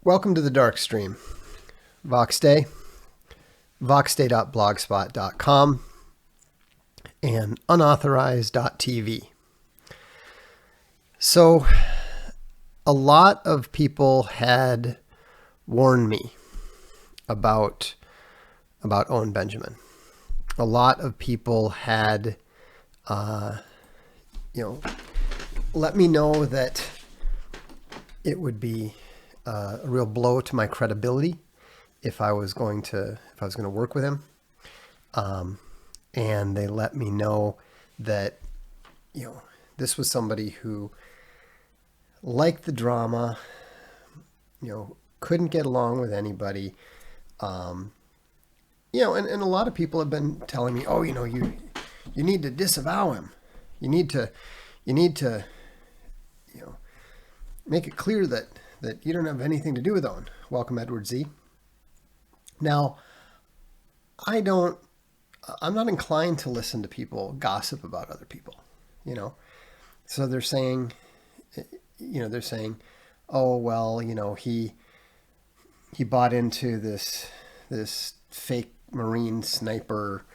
Welcome to the Darkstream. Voxday, voxday.blogspot.com, and unauthorized.tv. So, a lot of people had warned me about Owen Benjamin. A lot of people had, let me know that it would be a real blow to my credibility if I was going to work with him. And they let me know that, this was somebody who liked the drama, couldn't get along with anybody. And a lot of people have been telling me, you need to disavow him. You need to, make it clear that you don't have anything to do with Owen. Welcome, Edward Z. Now, I'm not inclined to listen to people gossip about other people, So they're saying, oh, well, he bought into this fake Marine sniper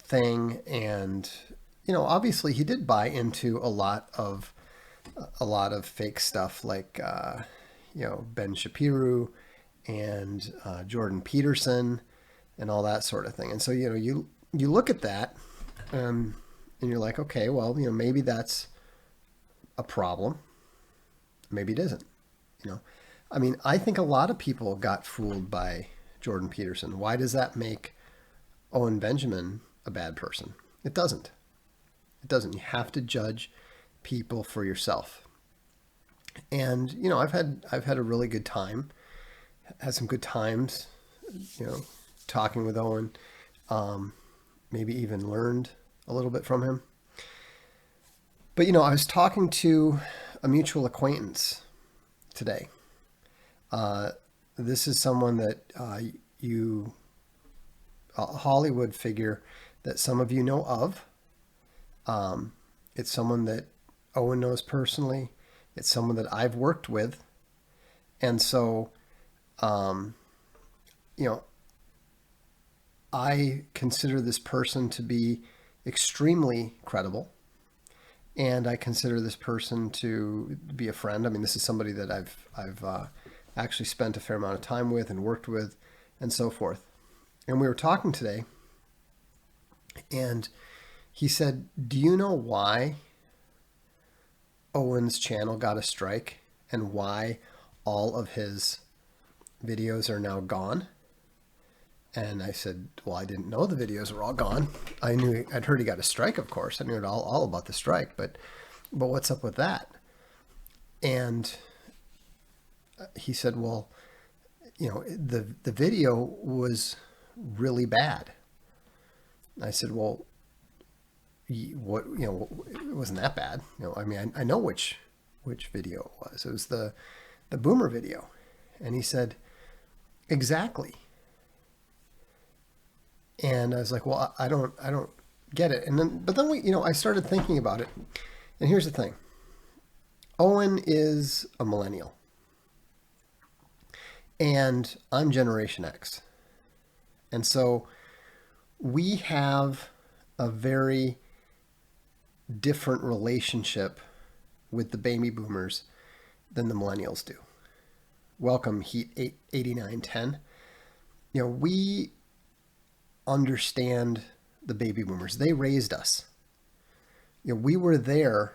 thing. And, obviously he did buy into a lot of fake stuff like, Ben Shapiro and Jordan Peterson and all that sort of thing. And so, you look at that and you're like, okay, well, maybe that's a problem. Maybe it isn't. I think a lot of people got fooled by Jordan Peterson. Why does that make Owen Benjamin a bad person? It doesn't. It doesn't. You have to judge people for yourself. And I've had a really good time. Had some good times, talking with Owen. Maybe even learned a little bit from him. But I was talking to a mutual acquaintance today. This is someone that a Hollywood figure that some of you know of. It's someone that Owen knows personally. It's someone that I've worked with. And so, I consider this person to be extremely credible. And I consider this person to be a friend. I mean, this is somebody that I've actually spent a fair amount of time with and worked with and so forth. And we were talking today, and he said, do you know why Owen's channel got a strike and why all of his videos are now gone? And I said, well, I didn't know the videos were all gone. I'd heard he got a strike, of course. I knew it all about the strike, but what's up with that? And he said, well, the video was really bad. I said, well, what, it wasn't that bad. I know which video it was. It was the Boomer video. And he said, exactly. And I was like, well, I don't get it. But then I started thinking about it. And here's the thing. Owen is a millennial. And I'm Generation X. And so we have a very different relationship with the baby boomers than the millennials do. Welcome, Heat 8910. We understand the baby boomers. They raised us. We were there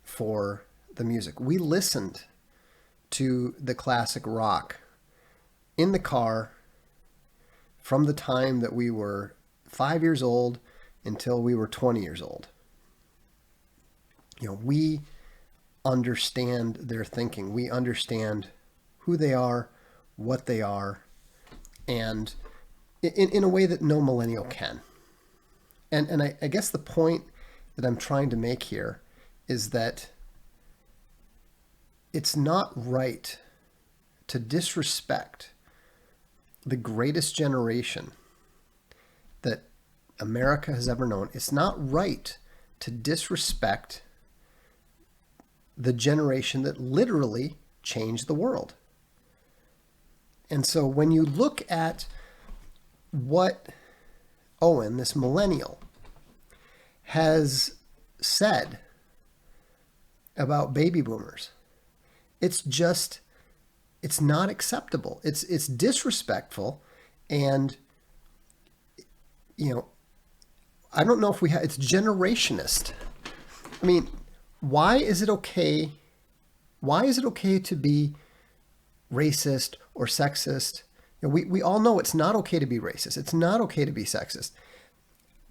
for the music. We listened to the classic rock in the car from the time that we were 5 years old until we were 20 years old. We understand their thinking. We understand who they are, what they are, and in a way that no millennial can. And I guess the point that I'm trying to make here is that it's not right to disrespect the greatest generation that America has ever known. It's not right to disrespect the generation that literally changed the world. And so when you look at what Owen, this millennial, has said about baby boomers, it's not acceptable. It's disrespectful. And, I don't know if it's generationist. I mean, why is it okay? Why is it okay to be racist or sexist? We all know it's not okay to be racist. It's not okay to be sexist.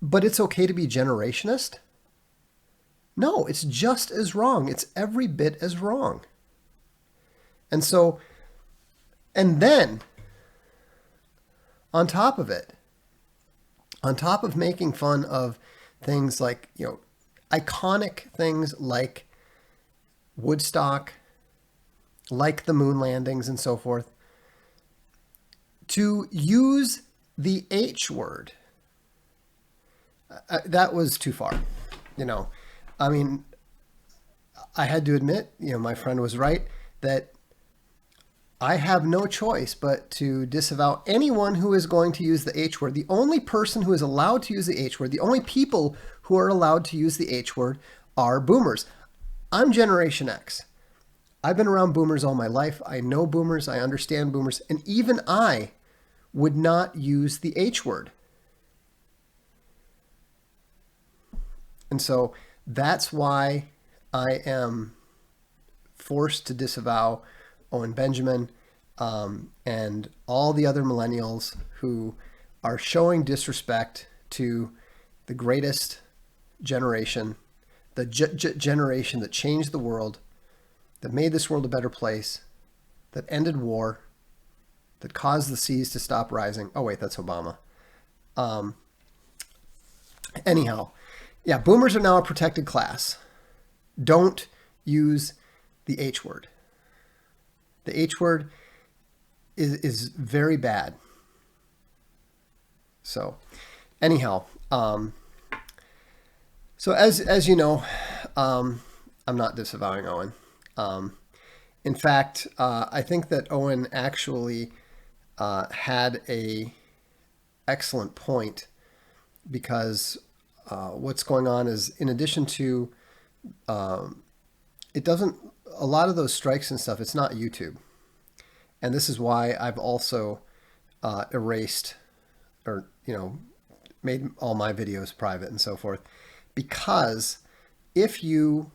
But it's okay to be generationist? No, it's just as wrong. It's every bit as wrong. And so, and then, on top of it, on top of making fun of things like, iconic things like Woodstock, like the moon landings and so forth, to use the H word, that was too far. I mean, I had to admit, my friend was right that I have no choice but to disavow anyone who is going to use the H word. The only person who is allowed to use the H word, the only people who are allowed to use the H word are boomers. I'm Generation X. I've been around boomers all my life. I know boomers. I understand boomers. And even I would not use the H word. And so that's why I am forced to disavow Owen Benjamin and all the other millennials who are showing disrespect to the greatest generation, the generation that changed the world, that made this world a better place, that ended war, that caused the seas to stop rising. Oh, wait, that's Obama. Anyhow, yeah, boomers are now a protected class. Don't use the H word. The H word is very bad. So, anyhow, so as you know, I'm not disavowing Owen. In fact, I think that Owen actually had a excellent point, because what's going on is, in addition to it doesn't, a lot of those strikes and stuff, it's not YouTube. And this is why I've also erased or, made all my videos private and so forth. Because if you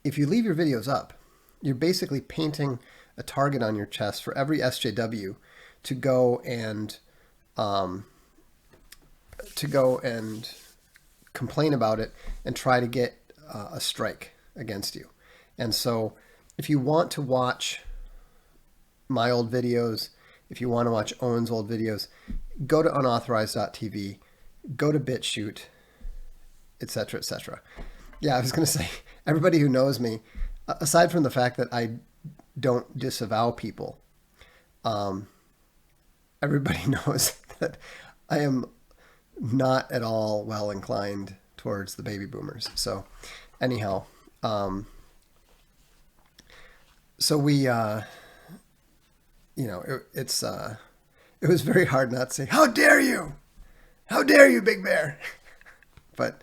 leave your videos up, you're basically painting a target on your chest for every SJW to go and complain about it and try to get a strike against you. And so if you want to watch my old videos, if you want to watch Owen's old videos, go to unauthorized.tv, go to BitChute, etc., etc. Yeah, I was going to say, everybody who knows me, aside from the fact that I don't disavow people, everybody knows that I am not at all well inclined towards the baby boomers. So anyhow, so we, it was very hard not to say, how dare you? How dare you, Big Bear? But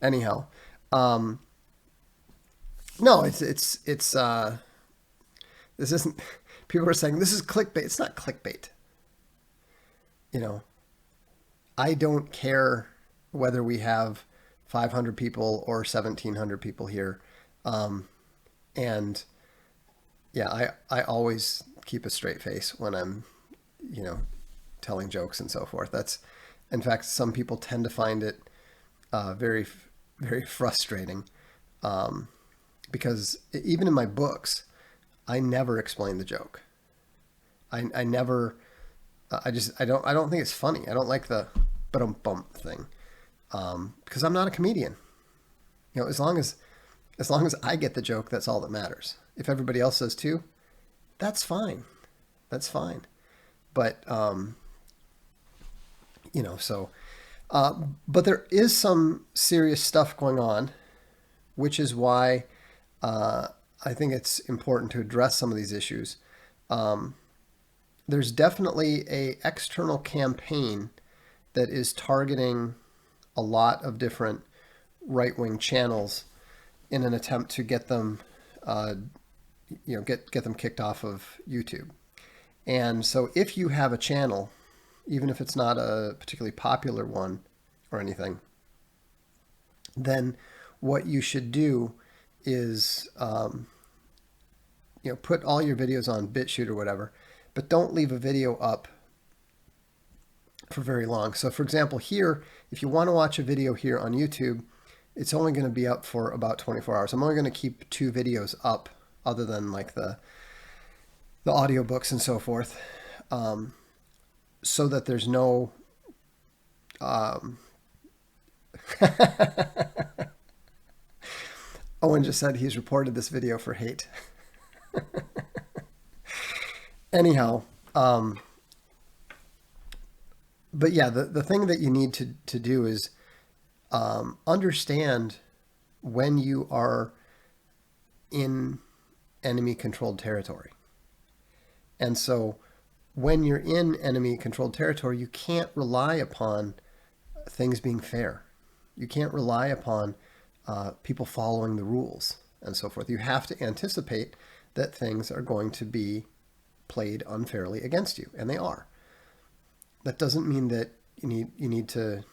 anyhow, no, this isn't, people are saying this is clickbait. It's not clickbait. I don't care whether we have 500 people or 1,700 people here. And yeah, I always keep a straight face when I'm, telling jokes and so forth. That's, in fact, some people tend to find it very, very frustrating, because even in my books, I never explain the joke. I never, I don't think it's funny. I don't like the bump thing, because I'm not a comedian. As long as I get the joke, that's all that matters. If everybody else does too, that's fine. That's fine. But but there is some serious stuff going on, which is why I think it's important to address some of these issues. there's definitely a external campaign that is targeting a lot of different right-wing channels in an attempt to get them, get them kicked off of YouTube. And so if you have a channel, even if it's not a particularly popular one or anything, then what you should do is, put all your videos on BitChute or whatever, but don't leave a video up for very long. So for example, here, if you want to watch a video here on YouTube, it's only going to be up for about 24 hours. I'm only going to keep 2 videos up other than like the audiobooks and so forth, so that there's no Owen just said he's reported this video for hate. Anyhow, but yeah, the thing that you need to do is understand when you are in enemy-controlled territory. And so when you're in enemy-controlled territory, you can't rely upon things being fair. You can't rely upon people following the rules and so forth. You have to anticipate that things are going to be played unfairly against you, and they are. That doesn't mean that you need to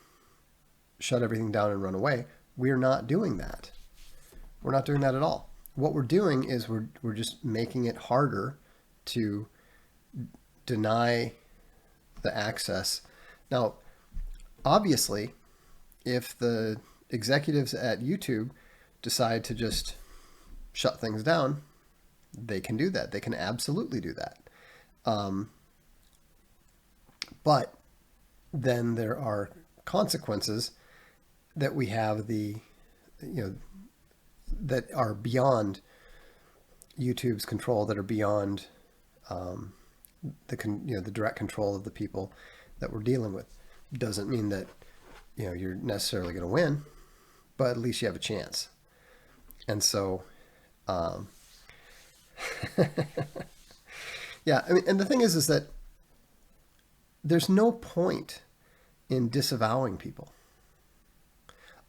shut everything down and run away. We're not doing that. We're not doing that at all. What we're doing is we're just making it harder to deny the access. Now, obviously, if the executives at YouTube decide to just shut things down, they can do that. They can absolutely do that. But then there are consequences that we have that are beyond YouTube's control, that are beyond the direct control of the people that we're dealing with. Doesn't mean that you're necessarily going to win, but at least you have a chance. And so, yeah, I mean, and the thing is that there's no point in disavowing people.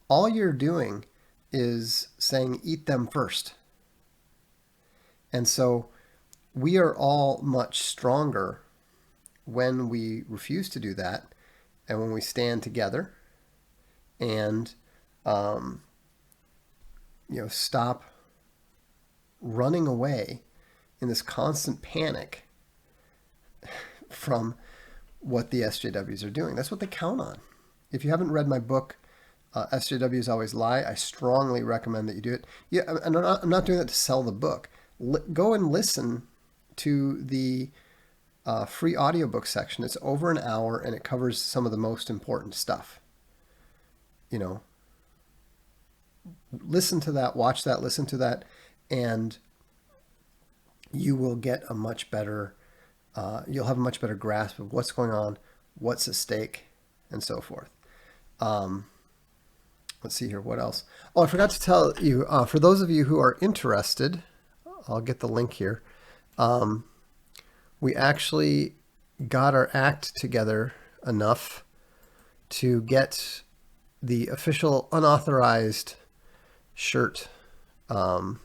All you're doing is saying, eat them first. And so we are all much stronger when we refuse to do that, and when we stand together and stop running away in this constant panic from what the SJWs are doing. That's what they count on. If you haven't read my book, SJWs Always Lie, I strongly recommend that you do it. Yeah, and I'm not doing that to sell the book. Go and listen to the free audiobook section. It's over an hour, and it covers some of the most important stuff. Listen to that, watch that, listen to that, and you will get a much better, you'll have a much better grasp of what's going on, what's at stake, and so forth. Let's see here, what else? Oh, I forgot to tell you, for those of you who are interested, I'll get the link here. We actually got our act together enough to get the official unauthorized shirt. I'll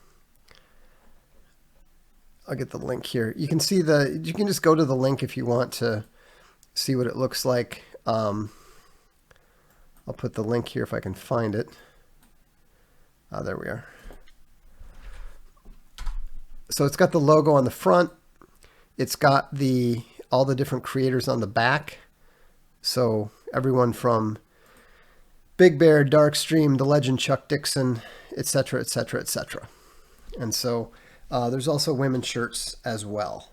get the link here. You can see you can just go to the link if you want to see what it looks like. I'll put the link here if I can find it. There we are. So it's got the logo on the front. It's got all the different creators on the back. So everyone from Big Bear, Darkstream, the legend Chuck Dixon, etc., etc., etc. And so there's also women's shirts as well.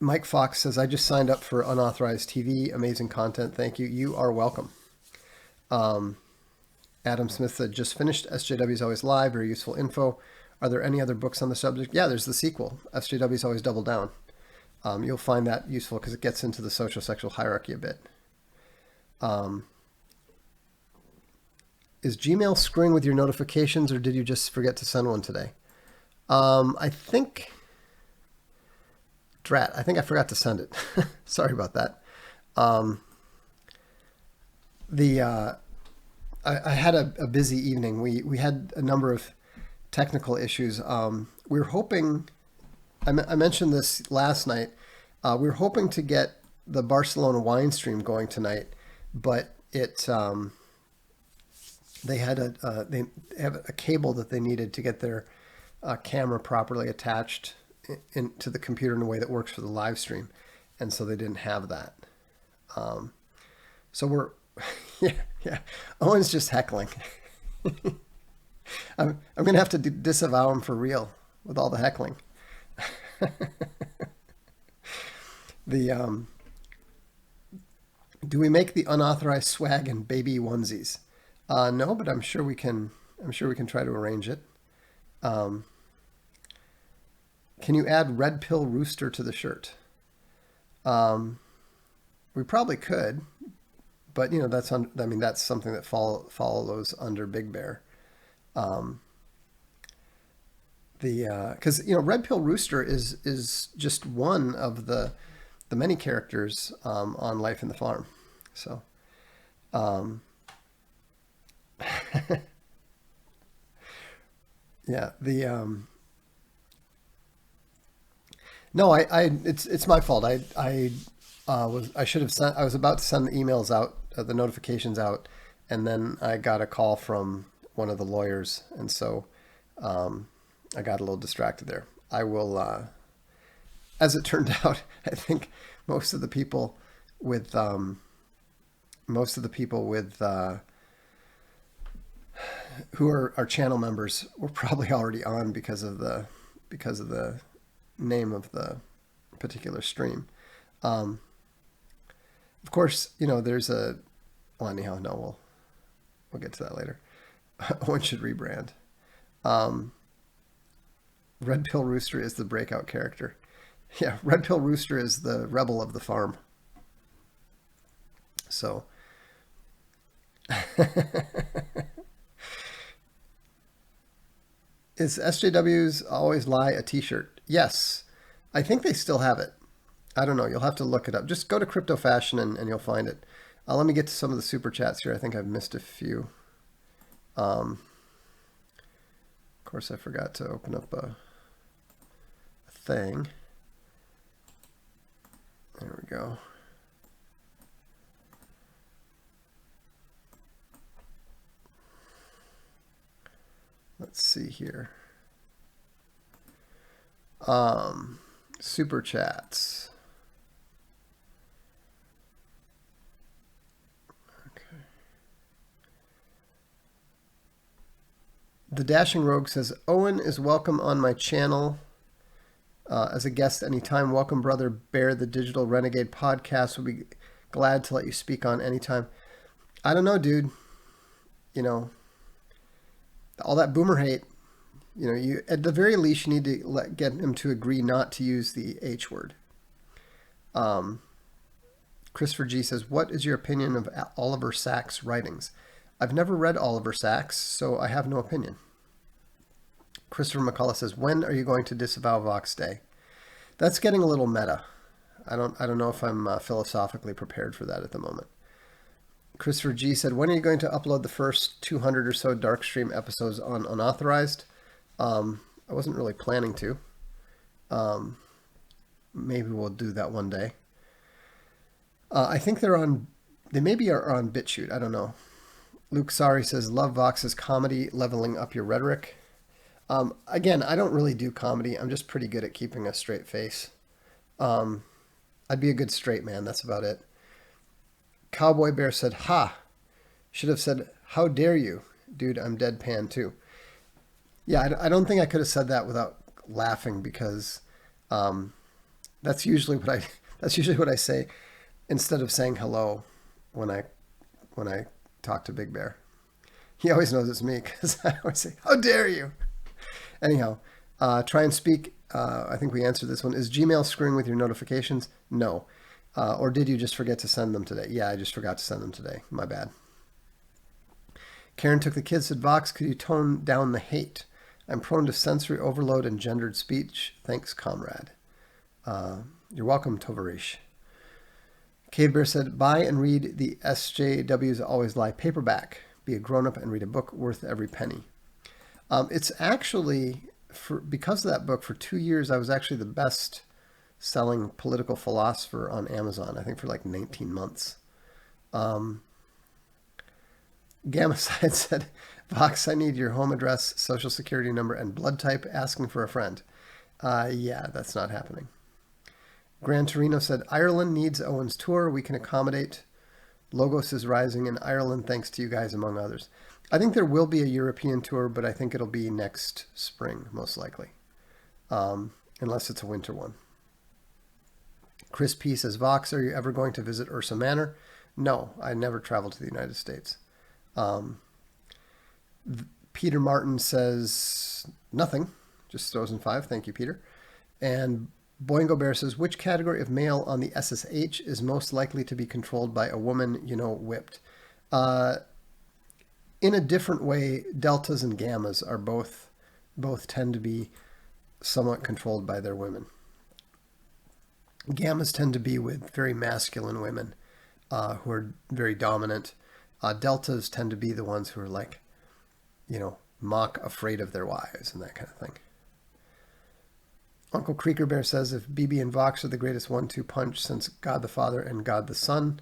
Mike Fox says, I just signed up for Unauthorized TV. Amazing content. Thank you. You are welcome. Adam Smith said, just finished SJW's Always Live. Very useful info. Are there any other books on the subject? Yeah, there's the sequel. SJW's Always Double Down. You'll find that useful because it gets into the social sexual hierarchy a bit. Is Gmail screwing with your notifications, or did you just forget to send one today? I think, drat, I think I forgot to send it. Sorry about that. I had a busy evening. We had a number of technical issues. We were hoping, I mentioned this last night, we were hoping to get the Barcelona wine stream going tonight, but they have a cable that they needed to get their camera properly attached into the computer in a way that works for the live stream, and so they didn't have that. So we're yeah. Owen's just heckling. I'm gonna have to disavow him for real with all the heckling. The do we make the unauthorized swag in baby onesies? No, but I'm sure we can. I'm sure we can try to arrange it. Can you add Red Pill Rooster to the shirt? We probably could, but that's that's something that follows under Big Bear. Because Red Pill Rooster is just one of the many characters on Life in the Farm. So, yeah, no, it's my fault. I should have sent. I was about to send the emails out, the notifications out, and then I got a call from one of the lawyers, and so I got a little distracted there. I will, as it turned out, I think most of the people with who are our channel members were probably already on because of the name of the particular stream. Of course, there's well, anyhow, no, we'll get to that later. One should rebrand. Red Pill Rooster is the breakout character. Yeah, Red Pill Rooster is the rebel of the farm. So, is SJW's Always Lie a t-shirt? Yes. I think they still have it. I don't know. You'll have to look it up. Just go to Crypto Fashion and you'll find it. Let me get to some of the super chats here. I think I've missed a few. Of course, I forgot to open up a thing. There we go. Let's see here. Super chats. Okay. The Dashing Rogue says, Owen is welcome on my channel as a guest anytime. Welcome, brother Bear. The Digital Renegade podcast will be glad to let you speak on anytime. I don't know, dude. All that boomer hate. You at the very least you need to get him to agree not to use the H word. Christopher G says, what is your opinion of Oliver Sacks' writings? I've never read Oliver Sacks, so I have no opinion. Christopher McCullough says, when are you going to disavow Vox Day? That's getting a little meta. I don't know if I'm philosophically prepared for that at the moment. Christopher G said, when are you going to upload the first 200 or so Darkstream episodes on unauthorized? I wasn't really planning to. Maybe we'll do that one day. I think they maybe are on BitChute. I don't know. Luke Sari says, love Vox's comedy, leveling up your rhetoric. Again, I don't really do comedy. I'm just pretty good at keeping a straight face. I'd be a good straight man. That's about it. Cowboy Bear said, ha. Should have said, how dare you? Dude, I'm deadpan too. Yeah, I don't think I could have said that without laughing because that's usually what I say instead of saying hello when I talk to Big Bear. He always knows it's me because I always say, how dare you? Anyhow, try and speak. I think we answered this one. Is Gmail screwing with your notifications? No. Or did you just forget to send them today? Yeah, I just forgot to send them today. My bad. Karen took the kids, said, Vox, could you tone down the hate? I'm prone to sensory overload and gendered speech. Thanks, comrade. You're welcome, Tovarish. Cave Bear said, buy and read the SJWs Always Lie paperback. Be a grown-up and read a book worth every penny. It's actually, because of that book, for 2 years, I was actually the best selling political philosopher on Amazon, I think for like 19 months. Gamma Side said, Vox, I need your home address, social security number, and blood type, asking for a friend. Yeah, that's not happening. Gran Torino said, Ireland needs Owen's tour. We can accommodate. Logos is rising in Ireland thanks to you guys, among others. I think there will be a European tour, but I think it'll be next spring, most likely, unless it's a winter one. Chris P. says, Vox, are you ever going to visit Ursa Manor? No, I never traveled to the United States. Peter Martin says, nothing, just throws in 5. Thank you, Peter. And Boingo Bear says, which category of male on the SSH is most likely to be controlled by a woman, whipped? In a different way, deltas and gammas are both tend to be somewhat controlled by their women. Gammas tend to be with very masculine women who are very dominant. Deltas tend to be the ones who are like, mock afraid of their wives and that kind of thing. Uncle Creeker Bear says, if BB and Vox are the greatest 1-2 punch since God the Father and God the Son,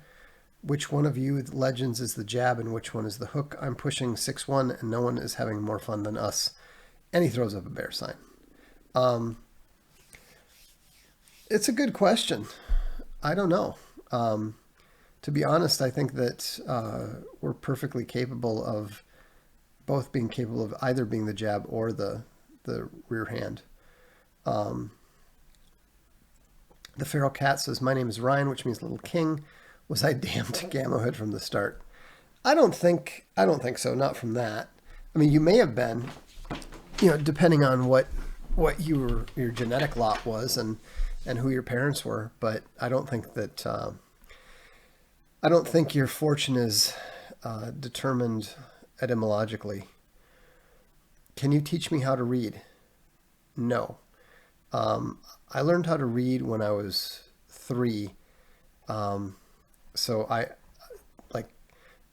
which one of you legends is the jab and which one is the hook? I'm pushing 6-1 and no one is having more fun than us. And he throws up a bear sign. It's a good question. I don't know. To be honest, I think that we're perfectly capable of both being capable of either being the jab or the rear hand. The Feral Cat says, my name is Ryan, which means Little King. Was I damned to Gammahood from the start? I don't think so. Not from that. I mean, you may have been, depending on what your genetic lot was and who your parents were. But I don't think that, I don't think your fortune is determined etymologically. Can you teach me how to read? No. I learned how to read when I was 3. So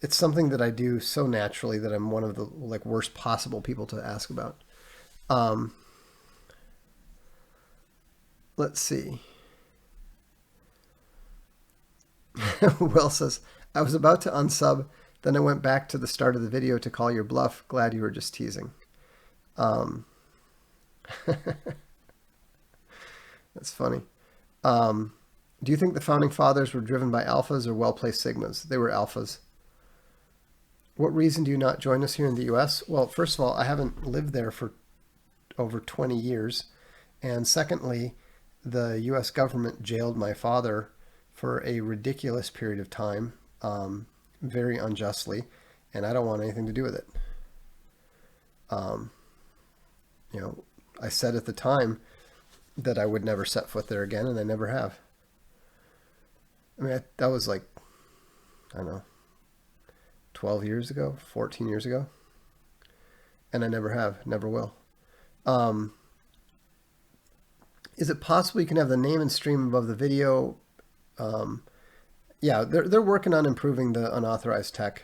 it's something that I do so naturally that I'm one of the worst possible people to ask about. Let's see. Will says, I was about to unsub, then I went back to the start of the video to call your bluff. Glad you were just teasing. That's funny. Do you think the founding fathers were driven by alphas or well-placed sigmas? They were alphas. What reason do you not join us here in the U.S.? Well, first of all, I haven't lived there for over 20 years. And secondly, the U.S. government jailed my father for a ridiculous period of time, very unjustly, and I don't want anything to do with it. I said at the time that I would never set foot there again, and I never have. I mean, that was I don't know, 12 years ago, 14 years ago, and I never have, never will. Is it possible you can have the name and stream above the video? Yeah, they're working on improving the unauthorized tech.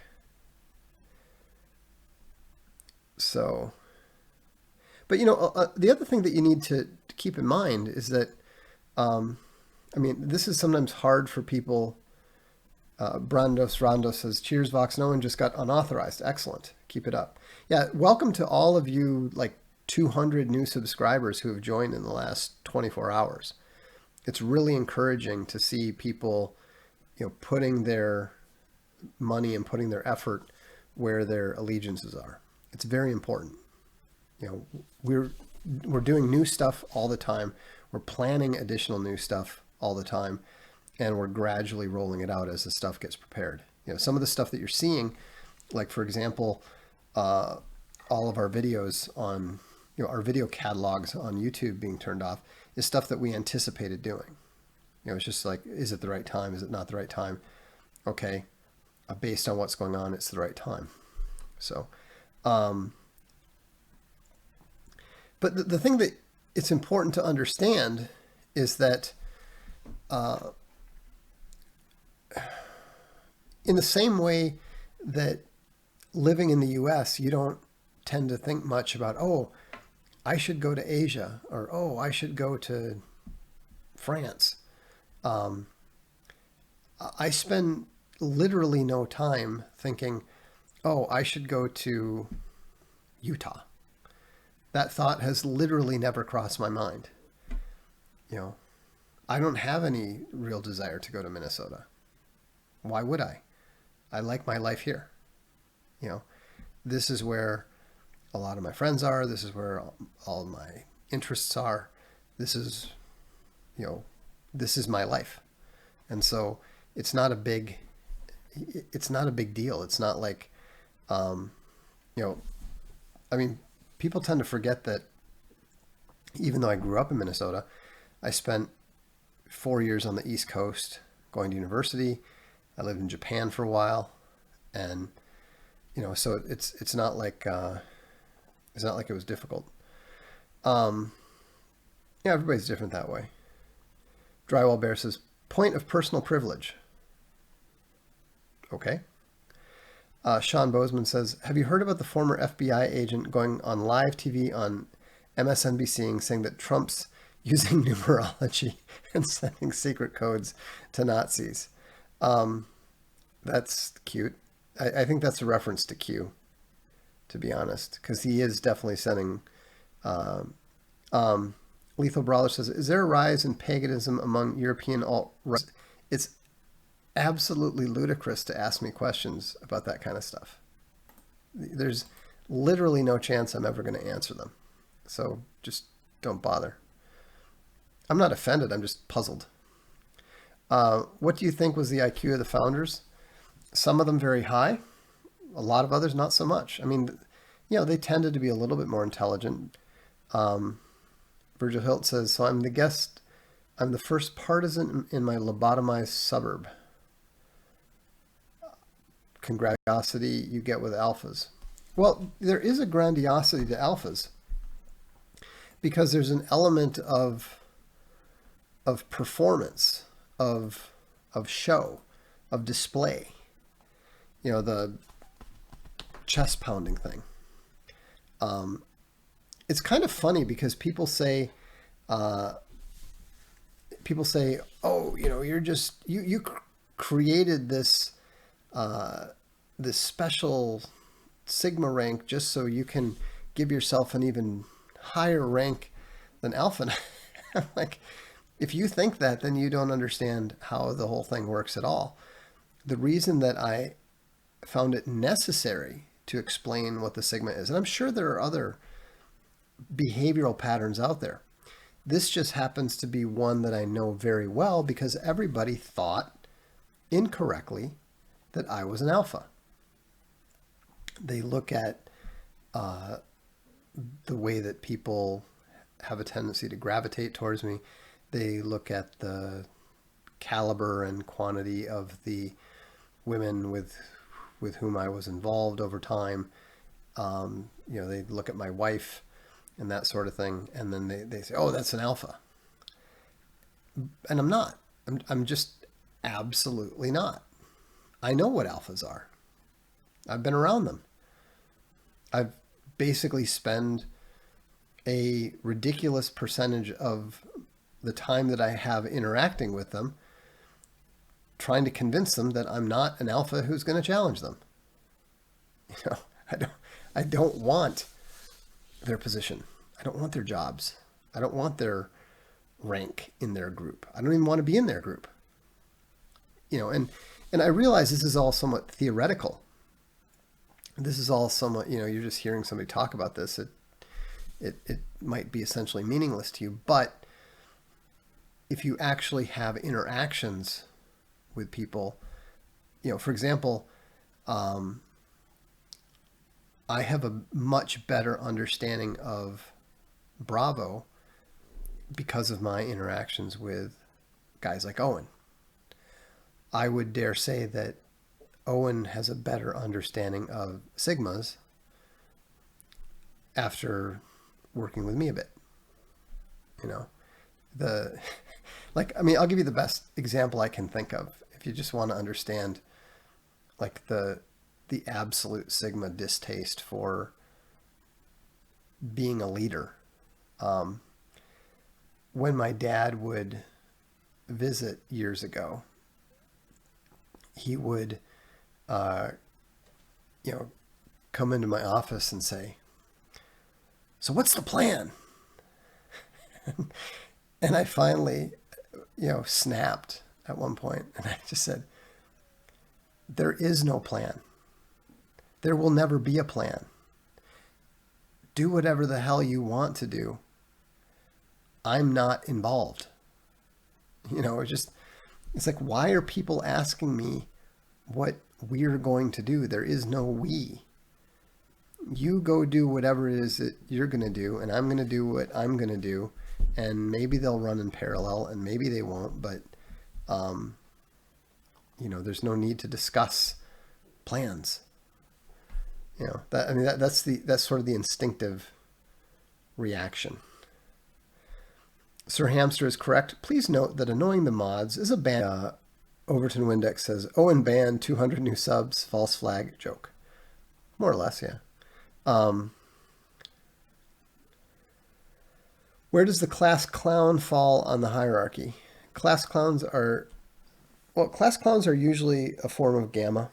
So, but the other thing that you need to keep in mind is that, this is sometimes hard for people. Brandos Rondo says, cheers, Vox. No one just got unauthorized. Excellent. Keep it up. Yeah, welcome to all of you, 200 new subscribers who have joined in the last 24 hours. It's really encouraging to see people, putting their money and putting their effort where their allegiances are. It's very important. We're doing new stuff all the time. We're planning additional new stuff all the time, and we're gradually rolling it out as the stuff gets prepared. Some of the stuff that you're seeing, for example, all of our videos on, our video catalogs on YouTube being turned off is stuff that we anticipated doing. It's just is it the right time? Is it not the right time? Okay, based on what's going on, it's the right time. So, um, but the thing that it's important to understand is that in the same way that living in the US, you don't tend to think much about, oh, I should go to Asia, or oh, I should go to France. Um, I spend literally no time thinking, oh, I should go to Utah. That thought has literally never crossed my mind. You know, I don't have any real desire to go to Minnesota. Why would I? I like my life here. You know, this is where a lot of my friends are. This is where all my interests are. This is, you know, this is my life. And so it's not a big, it's not a big deal. It's not like, um, you know, I mean, people tend to forget that even though I grew up in Minnesota, I spent 4 years on the East Coast going to university. I lived in Japan for a while, and you know, so it's not like it was difficult. Um, yeah, everybody's different that way. Drywall Bear says, point of personal privilege. Okay. Sean Bozeman says, have you heard about the former FBI agent going on live TV on MSNBC saying that Trump's using numerology and sending secret codes to Nazis? That's cute. I think that's a reference to Q, to be honest, because he is definitely sending. Um, Lethal Brawler says, is there a rise in paganism among European alt-right? It's absolutely ludicrous to ask me questions about that kind of stuff. There's literally no chance I'm ever going to answer them. So just don't bother. I'm not offended. I'm just puzzled. What do you think was the IQ of the founders? Some of them very high. A lot of others not so much. I mean, you know, they tended to be a little bit more intelligent. Virgil Hilt says, so I'm the guest. I'm the first partisan in my lobotomized suburb. Grandiosity you get with alphas. Well, there is a grandiosity to alphas because there's an element of performance, of show, of display. You know, the chest pounding thing. It's kind of funny because people say, oh, you know, you're just you created this this special sigma rank just so you can give yourself an even higher rank than alpha. I'm like, if you think that, then you don't understand how the whole thing works at all. The reason that I found it necessary to explain what the sigma is, and I'm sure there are other behavioral patterns out there. This just happens to be one that I know very well because everybody thought incorrectly that I was an alpha. They look at the way that people have a tendency to gravitate towards me. They look at the caliber and quantity of the women with whom I was involved over time. You know, they look at my wife and that sort of thing, and then they say, oh, that's an alpha. And I'm not. I'm just absolutely not. I know what alphas are. I've been around them. I've basically spent a ridiculous percentage of the time that I have interacting with them trying to convince them that I'm not an alpha who's going to challenge them. You know, I don't want their position. I don't want their jobs. I don't want their rank in their group. I don't even want to be in their group. You know, and I realize this is all somewhat theoretical. This is all somewhat, you know, you're just hearing somebody talk about this. It might be essentially meaningless to you, but if you actually have interactions with people, you know, for example, I have a much better understanding of Bravo because of my interactions with guys like Owen. I would dare say that Owen has a better understanding of sigmas after working with me a bit. You know, the like, I mean, I'll give you the best example I can think of if you just want to understand like the absolute sigma distaste for being a leader. Um, when my dad would visit years ago, he would, uh, you know, come into my office and say, "So what's the plan?" And I finally, snapped at one point, and I just said, "There is no plan. There will never be a plan. Do whatever the hell you want to do. I'm not involved." It's like, why are people asking me what we're going to do? There is no we. You go do whatever it is that you're going to do, and I'm going to do what I'm going to do. And maybe they'll run in parallel, and maybe they won't, but, there's no need to discuss plans. That's sort of the instinctive reaction. Sir Hamster is correct. Please note that annoying the mods is a ban. Overton Windex says, Owen banned 200 new subs, false flag, joke. More or less, yeah. Where does the class clown fall on the hierarchy? Class clowns are usually a form of gamma.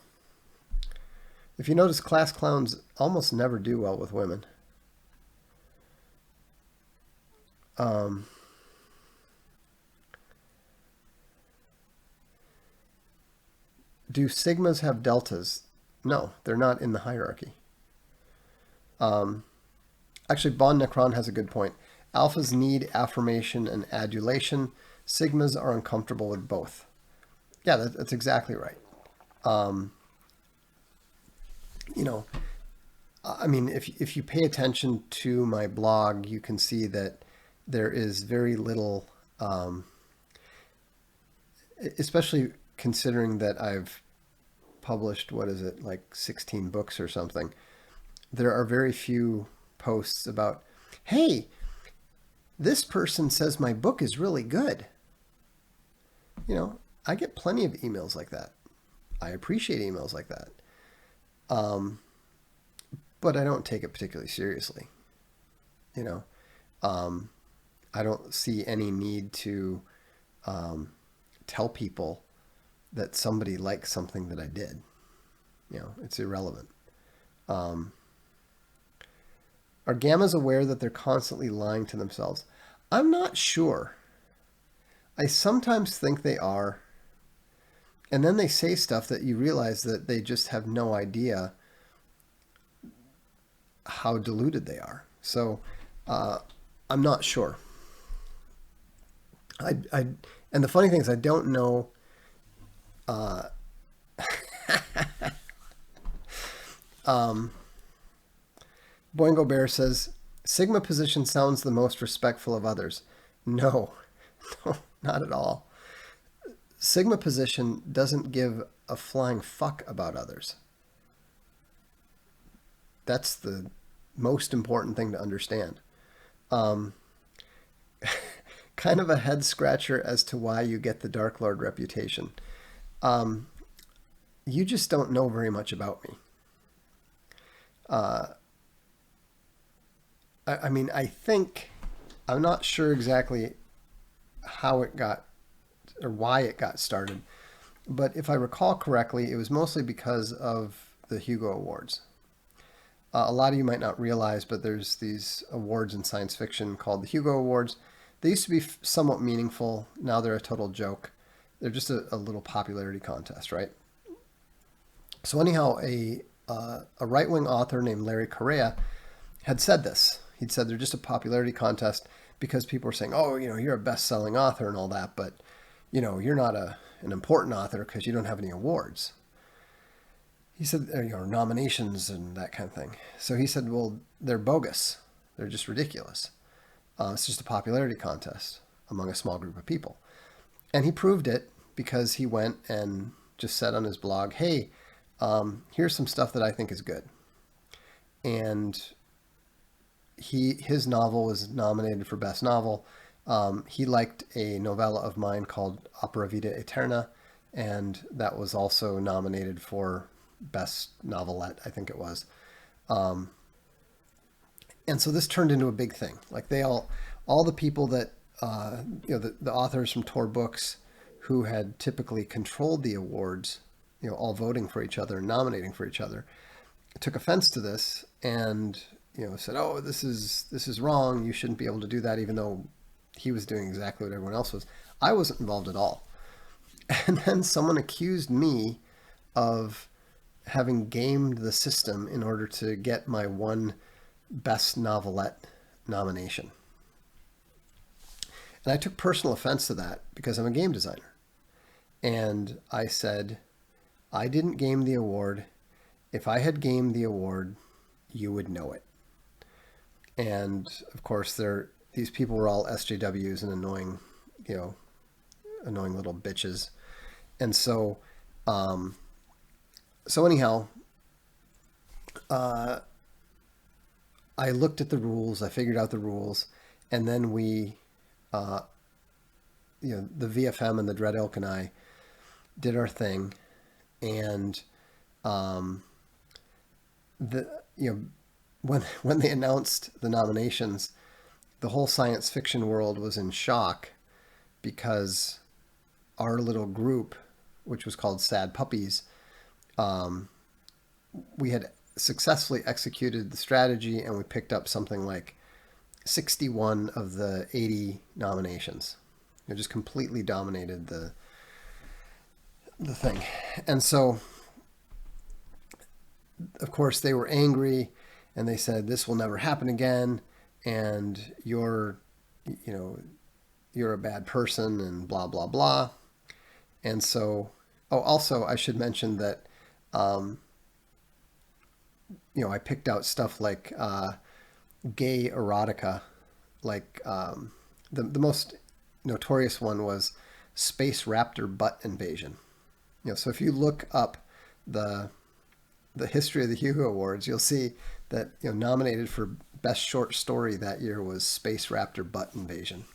If you notice, class clowns almost never do well with women. Do sigmas have deltas? No, they're not in the hierarchy. Actually, Bon Necron has a good point. Alphas need affirmation and adulation. Sigmas are uncomfortable with both. Yeah, that's exactly right. If you pay attention to my blog, you can see that there is very little, especially considering that I've published, like 16 books or something. There are very few posts about, hey, this person says my book is really good. I get plenty of emails like that. I appreciate emails like that. But I don't take it particularly seriously. I don't see any need to tell people that somebody likes something that I did. It's irrelevant. Are gammas aware that they're constantly lying to themselves? I'm not sure. I sometimes think they are. And then they say stuff that you realize that they just have no idea how deluded they are. So I'm not sure. And the funny thing is I don't know. Boingo Bear says, Sigma position sounds the most respectful of others. No, not at all. Sigma position doesn't give a flying fuck about others. That's the most important thing to understand. Kind of a head scratcher as to why you get the Dark Lord reputation. You just don't know very much about me. I think, I'm not sure exactly how it got or why it got started, but if I recall correctly, it was mostly because of the Hugo Awards. A lot of you might not realize, but there's these awards in science fiction called the Hugo Awards. They used to be somewhat meaningful. Now they're a total joke. They're just a little popularity contest, right? So anyhow, a right-wing author named Larry Correa had said this. He'd said they're just a popularity contest because people were saying, oh, you're a best-selling author and all that, but, you're not an important author because you don't have any awards. He said, nominations and that kind of thing. So he said, well, they're bogus. They're just ridiculous. It's just a popularity contest among a small group of people. And he proved it because he went and just said on his blog, hey, Here's some stuff that I think is good. And his novel was nominated for Best Novel. He liked a novella of mine called Opera Vita Aeterna, and that was also nominated for Best Novelette, I think it was. And so this turned into a big thing. Like all the people that, the authors from Tor Books who had typically controlled the awards, all voting for each other and nominating for each other, took offense to this and, said, "Oh, this is wrong. You shouldn't be able to do that," even though he was doing exactly what everyone else was. I wasn't involved at all. And then someone accused me of having gamed the system in order to get my one Best Novelette nomination. And I took personal offense to that because I'm a game designer. And I said, I didn't game the award. If I had gamed the award, you would know it. And of course, these people were all SJWs and annoying little bitches. And so, anyhow, I looked at the rules, I figured out the rules, and then we, the VFM and the Dread Ilk and I did our thing, and when they announced the nominations, the whole science fiction world was in shock because our little group, which was called Sad Puppies, we had successfully executed the strategy and we picked up something like 61 of the 80 nominations. It just completely dominated the thing. And so, of course, they were angry and they said, "This will never happen again. And you're a bad person," and blah, blah, blah. And so, also I should mention that, I picked out stuff like gay erotica, like the most notorious one was Space Raptor Butt Invasion. So if you look up the history of the Hugo Awards, you'll see that nominated for Best Short Story that year was Space Raptor Butt Invasion,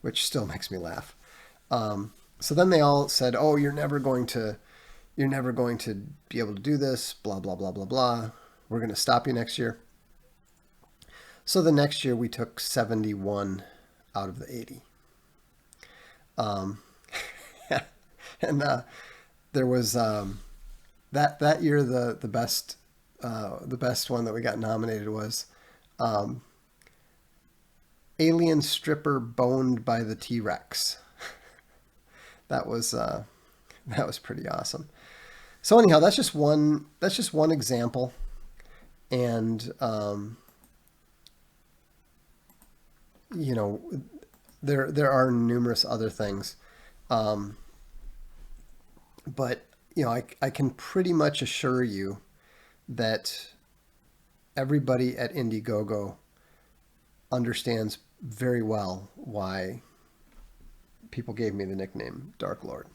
which still makes me laugh. So then they all said, "Oh, you're never going to be able to do this, blah, blah, blah, blah, blah. We're going to stop you next year." So the next year we took 71 out of the 80. And there was that year the best one that we got nominated was Alien Stripper Boned by the T-Rex. That was pretty awesome. So anyhow, that's just one example, and there are numerous other things, but I can pretty much assure you that everybody at Indiegogo understands very well why people gave me the nickname Dark Lord.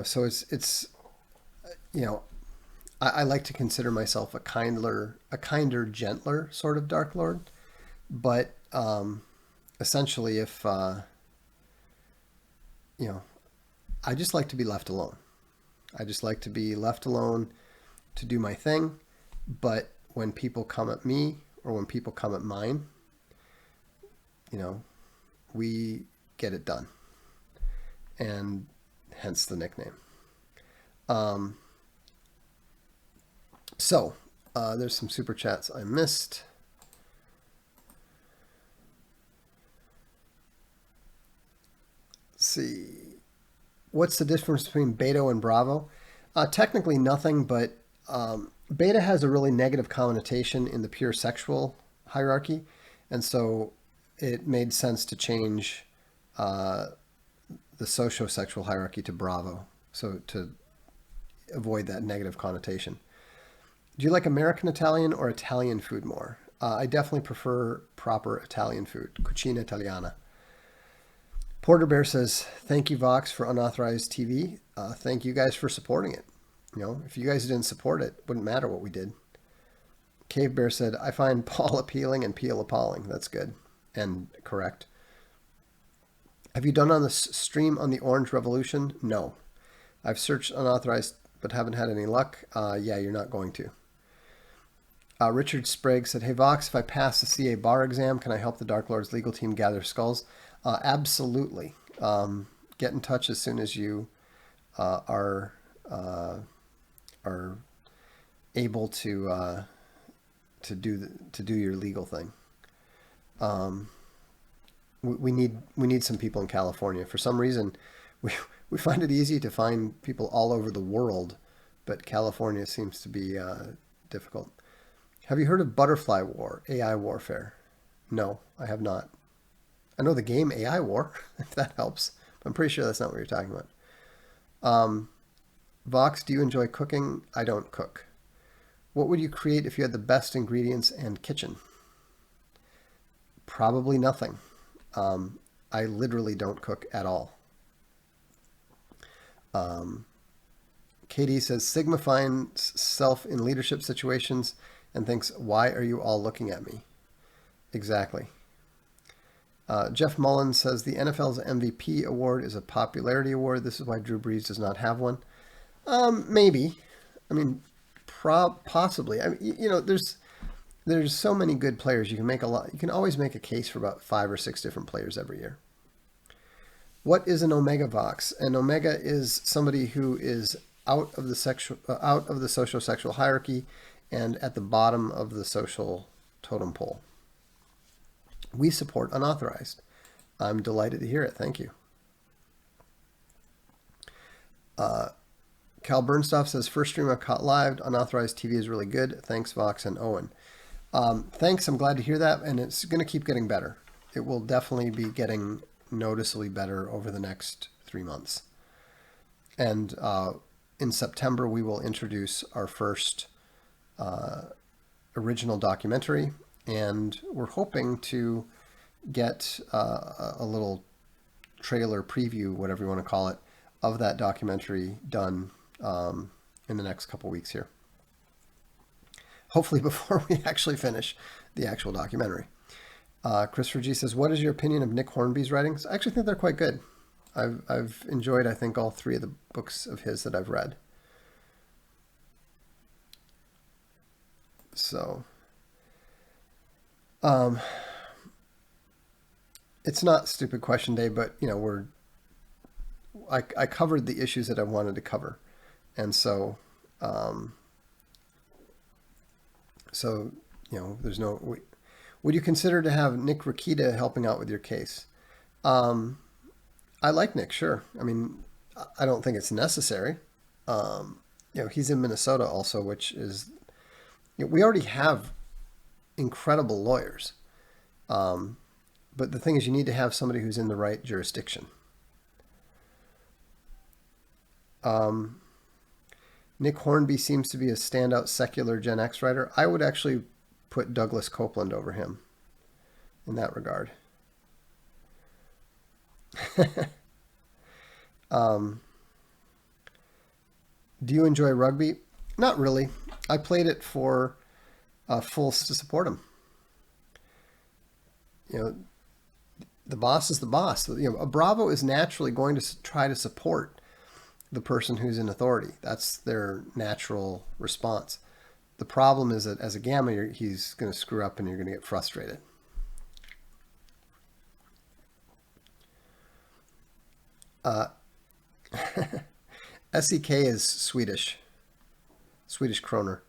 So it's I like to consider myself a kinder, gentler sort of Dark Lord, but essentially, if I just like to be left alone. I just like to be left alone to do my thing. But when people come at me or when people come at mine, we get it done. And hence the nickname. So there's some super chats I missed. Let's see. What's the difference between Beta and Bravo? Technically nothing, but Beta has a really negative connotation in the pure sexual hierarchy. And so it made sense to change the socio-sexual hierarchy to Bravo, so to avoid that negative connotation. Do you like American Italian or Italian food more? I definitely prefer proper Italian food, cucina italiana. Porter Bear says, thank you, Vox, for unauthorized TV. Thank you guys for supporting it. If you guys didn't support it, it wouldn't matter what we did. Cave Bear said, I find Paul appealing and Peel appalling. That's good and correct. Have you done on the stream on the Orange Revolution? No. I've searched unauthorized but haven't had any luck. Yeah, you're not going to. Richard Sprague said, hey, Vox, if I pass the CA bar exam, can I help the Dark Lord's legal team gather skulls? Absolutely. Get in touch as soon as you are able to do your legal thing. We need some people in California. For some reason, we find it easy to find people all over the world, but California seems to be difficult. Have you heard of Butterfly War, AI warfare? No, I have not. I know the game AI War, if that helps. But I'm pretty sure that's not what you're talking about. Vox, do you enjoy cooking? I don't cook. What would you create if you had the best ingredients and kitchen? Probably nothing. I literally don't cook at all. Katie says, Sigma finds self in leadership situations and thinks, why are you all looking at me? Exactly. Jeff Mullins says, the NFL's MVP award is a popularity award. This is why Drew Brees does not have one. Maybe. I mean, possibly. I mean, there's so many good players. You can make a lot. You can always make a case for about 5 or 6 different players every year. What is an Omega Vox? An Omega is somebody who is out of the social sexual hierarchy and at the bottom of the social totem pole. We support unauthorized. I'm delighted to hear it. Thank you. Cal Bernstoff says, first stream I caught live. Unauthorized TV is really good. Thanks, Vox and Owen. Thanks. I'm glad to hear that. And it's going to keep getting better. It will definitely be getting noticeably better over the next 3 months. And in September, we will introduce our first original documentary. And we're hoping to get a little trailer preview, whatever you want to call it, of that documentary done in the next couple weeks here. Hopefully before we actually finish the actual documentary. Christopher G says, what is your opinion of Nick Hornby's writings? I actually think they're quite good. I've enjoyed, I think, all 3 of the books of his that I've read. So, it's not stupid question day, but I covered the issues that I wanted to cover, and so there's no. Would you consider to have Nick Rakita helping out with your case? I like Nick, sure. I mean, I don't think it's necessary. He's in Minnesota also, which is we already have incredible lawyers. But the thing is, you need to have somebody who's in the right jurisdiction. Nick Hornby seems to be a standout secular Gen X writer. I would actually put Douglas Copeland over him in that regard. Do you enjoy rugby? Not really. I played it for Fulls to support him. The boss is the boss. A Bravo is naturally going to try to support the person who's in authority. That's their natural response. The problem is that as a Gamma, he's going to screw up and you're going to get frustrated. SEK is Swedish kroner.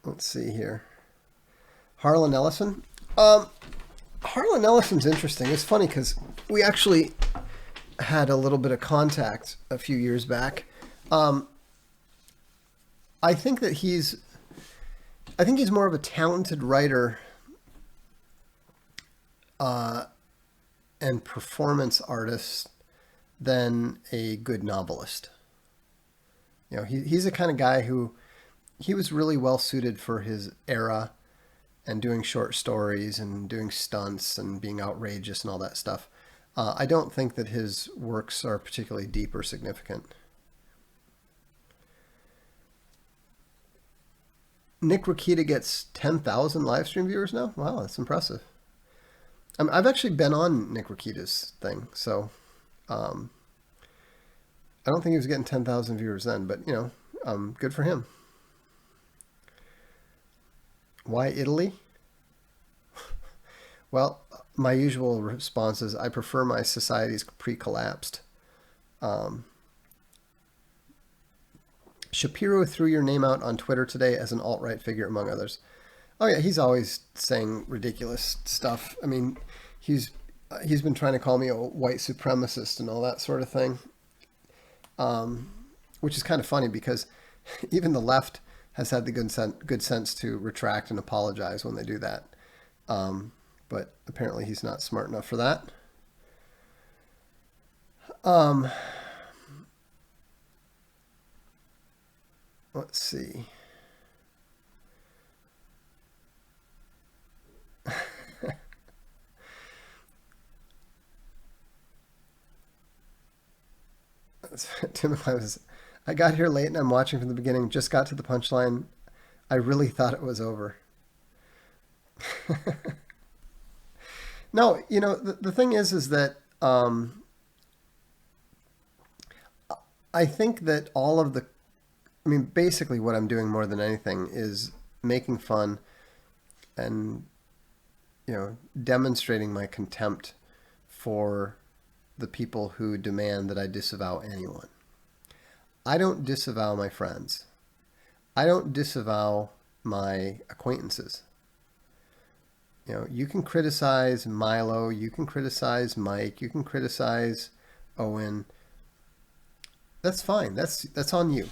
Let's see here. Harlan Ellison. Harlan Ellison's interesting. It's funny because we actually had a little bit of contact a few years back. I think he's more of a talented writer and performance artist than a good novelist. He's the kind of guy who he was really well suited for his era and doing short stories and doing stunts and being outrageous and all that stuff. I don't think that his works are particularly deep or significant. Nick Rakita gets 10,000 live stream viewers now? Wow, that's impressive. I've actually been on Nick Rakita's thing, so um, I don't think he was getting 10,000 viewers then, but good for him. Why Italy? Well, my usual response is I prefer my societies pre-collapsed. Um, Shapiro threw your name out on Twitter today as an alt-right figure, among others. Oh yeah, he's always saying ridiculous stuff. I mean, he's he's been trying to call me a white supremacist and all that sort of thing, which is kind of funny because even the left has had the good sense to retract and apologize when they do that. But apparently he's not smart enough for that. Let's see. Tim, I got here late and I'm watching from the beginning. Just got to the punchline. I really thought it was over. No, the thing is that I think that I mean, basically what I'm doing more than anything is making fun and, demonstrating my contempt for the people who demand that I disavow anyone. I don't disavow my friends. I don't disavow my acquaintances. You can criticize Milo, you can criticize Mike, you can criticize Owen. That's fine. That's on you.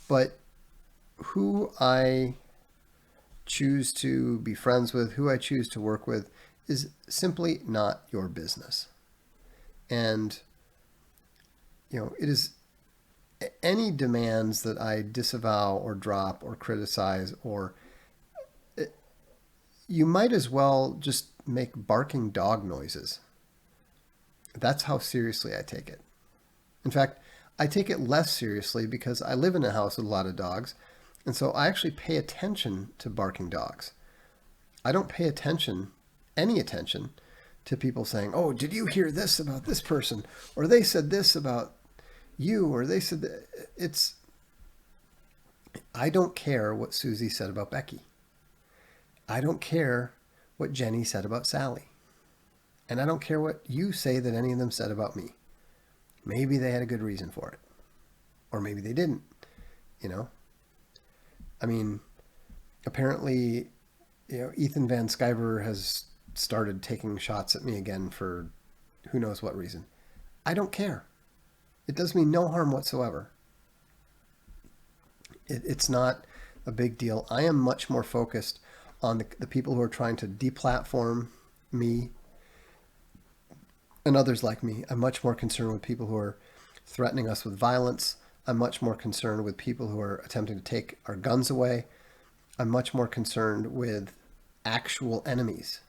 But who I choose to be friends with, who I choose to work with, is simply not your business. And, it is any demands that I disavow or drop or criticize, or you might as well just make barking dog noises. That's how seriously I take it. In fact, I take it less seriously because I live in a house with a lot of dogs, and so I actually pay attention to barking dogs. I don't pay any attention, to people saying, "Oh, did you hear this about this person?" Or they said this about you, or they said that. I don't care what Susie said about Becky. I don't care what Jenny said about Sally. And I don't care what you say that any of them said about me. Maybe they had a good reason for it. Or maybe they didn't, I mean, apparently, Ethan Van Sciver has started taking shots at me again for who knows what reason. I don't care. It does me no harm whatsoever. It's not a big deal. I am much more focused on the people who are trying to deplatform me and others like me. I'm much more concerned with people who are threatening us with violence. I'm much more concerned with people who are attempting to take our guns away. I'm much more concerned with actual enemies.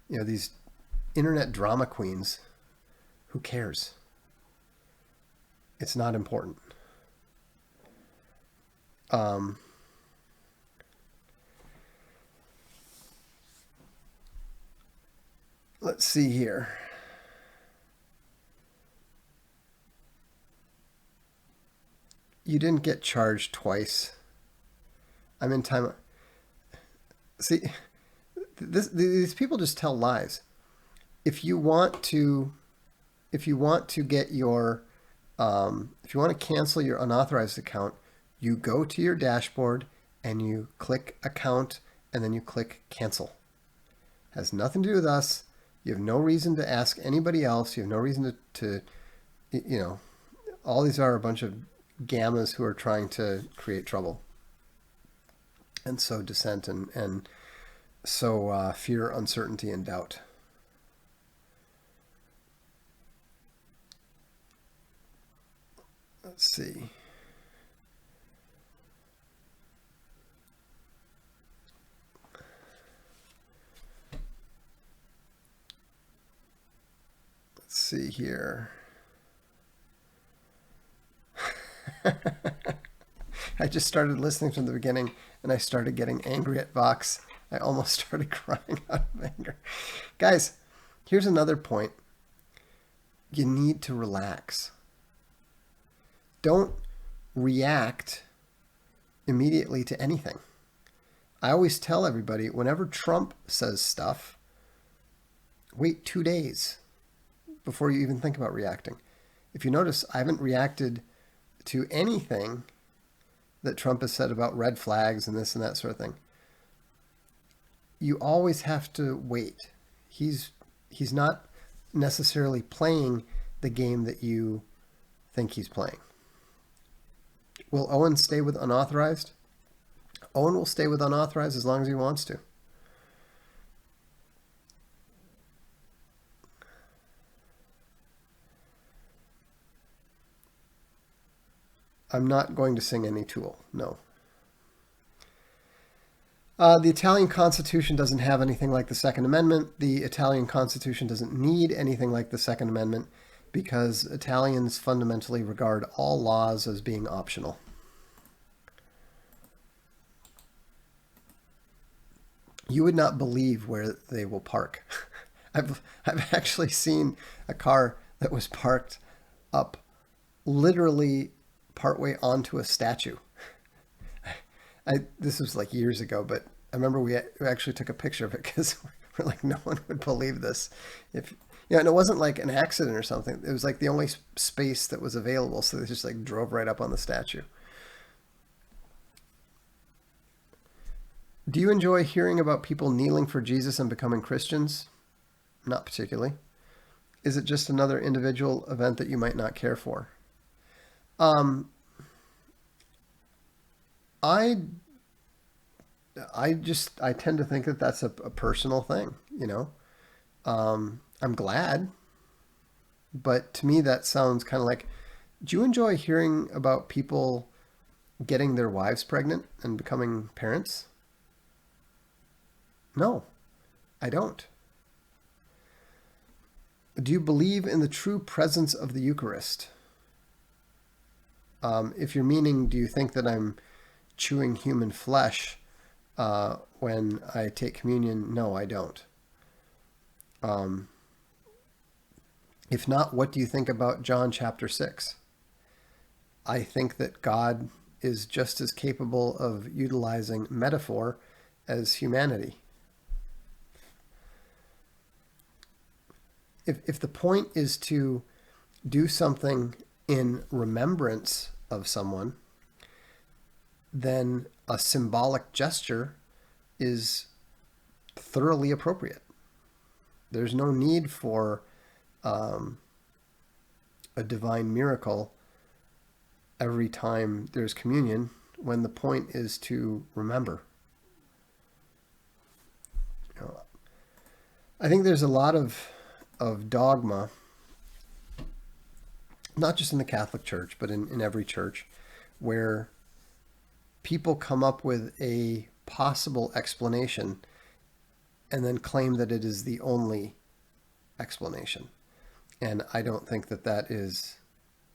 These internet drama queens, who cares? It's not important. Let's see here. You didn't get charged twice. I'm in time. See, these people just tell lies. If you want to get your, if you want to cancel your unauthorized account, you go to your dashboard and you click account and then you click cancel. Has nothing to do with us. You have no reason to ask anybody else. You have no reason to all these are a bunch of gammas who are trying to create trouble and sow dissent and sow fear, uncertainty, and doubt. Let's see. see here. I just started listening from the beginning, and I started getting angry at Vox. I almost started crying out of anger. Guys, here's another point. You need to relax. Don't react immediately to anything. I always tell everybody, whenever Trump says stuff, wait 2 days before you even think about reacting. If you notice, I haven't reacted to anything that Trump has said about red flags and this and that sort of thing. You always have to wait. He's not necessarily playing the game that you think he's playing. Will Owen stay with unauthorized? Owen will stay with unauthorized as long as he wants to. I'm not going to sing any Tool, no. The Italian Constitution doesn't have anything like the Second Amendment. The Italian Constitution doesn't need anything like the Second Amendment because Italians fundamentally regard all laws as being optional. You would not believe where they will park. I've actually seen a car that was parked up literally partway onto a statue. This was like years ago, but I remember we actually took a picture of it because we're like, no one would believe this. And it wasn't like an accident or something. It was like the only space that was available, so they just like drove right up on the statue. Do you enjoy hearing about people kneeling for Jesus and becoming Christians? Not particularly. Is it just another individual event that you might not care for? I tend to think that that's a personal thing, you know. I'm glad, but to me that sounds kind of like, do you enjoy hearing about people getting their wives pregnant and becoming parents? No, I don't. Do you believe in the true presence of the Eucharist? If you're meaning, do you think that I'm chewing human flesh when I take communion? No, I don't. If not, what do you think about John chapter 6? I think that God is just as capable of utilizing metaphor as humanity. If the point is to do something in remembrance of someone, then a symbolic gesture is thoroughly appropriate. There's no need for a divine miracle every time there's communion when the point is to remember. I think there's a lot of dogma, not just in the Catholic Church, but in every church, where people come up with a possible explanation and then claim that it is the only explanation. And I don't think that that is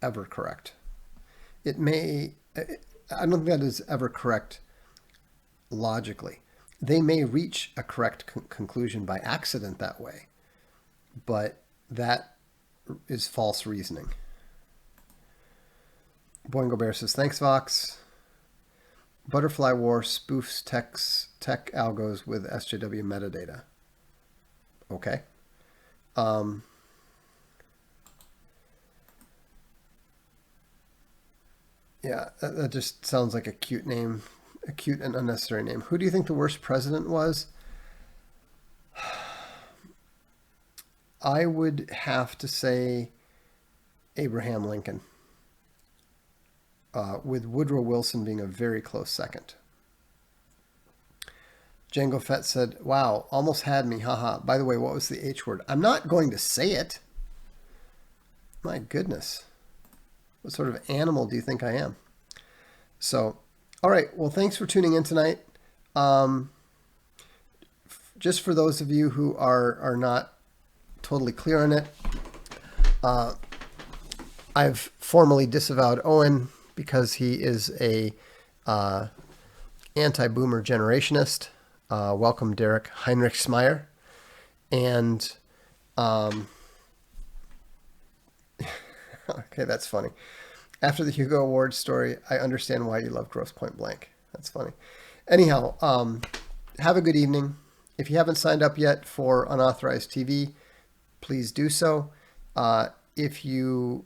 ever correct. I don't think that is ever correct logically. They may reach a correct conclusion by accident that way, but that is false reasoning. Boingo Bear says, thanks, Vox. Butterfly War spoofs tech algos with SJW metadata. Okay. Yeah, that just sounds like a cute name, a cute and unnecessary name. Who do you think the worst president was? I would have to say Abraham Lincoln, with Woodrow Wilson being a very close second. Django Fett said, wow, almost had me, haha. By the way, what was the H word? I'm not going to say it. My goodness. What sort of animal do you think I am? So, all right. Well, thanks for tuning in tonight. Just for those of you who are not totally clear on it, I've formally disavowed Owen because he is a anti-boomer generationist. Welcome, Derek Heinrichsmeyer. And okay, that's funny. After the Hugo Award story, I understand why you love Grosse Point Blank. That's funny. Anyhow, have a good evening. If you haven't signed up yet for Unauthorized TV, please do so. If you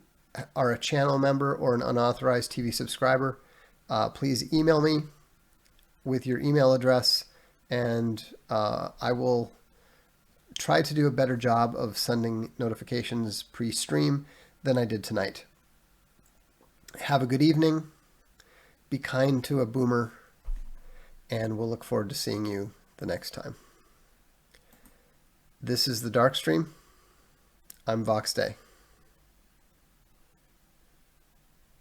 are a channel member or an Unauthorized TV subscriber, please email me with your email address, and I will try to do a better job of sending notifications pre-stream than I did tonight. Have a good evening. Be kind to a boomer, and we'll look forward to seeing you the next time. This is the Darkstream. I'm Vox Day.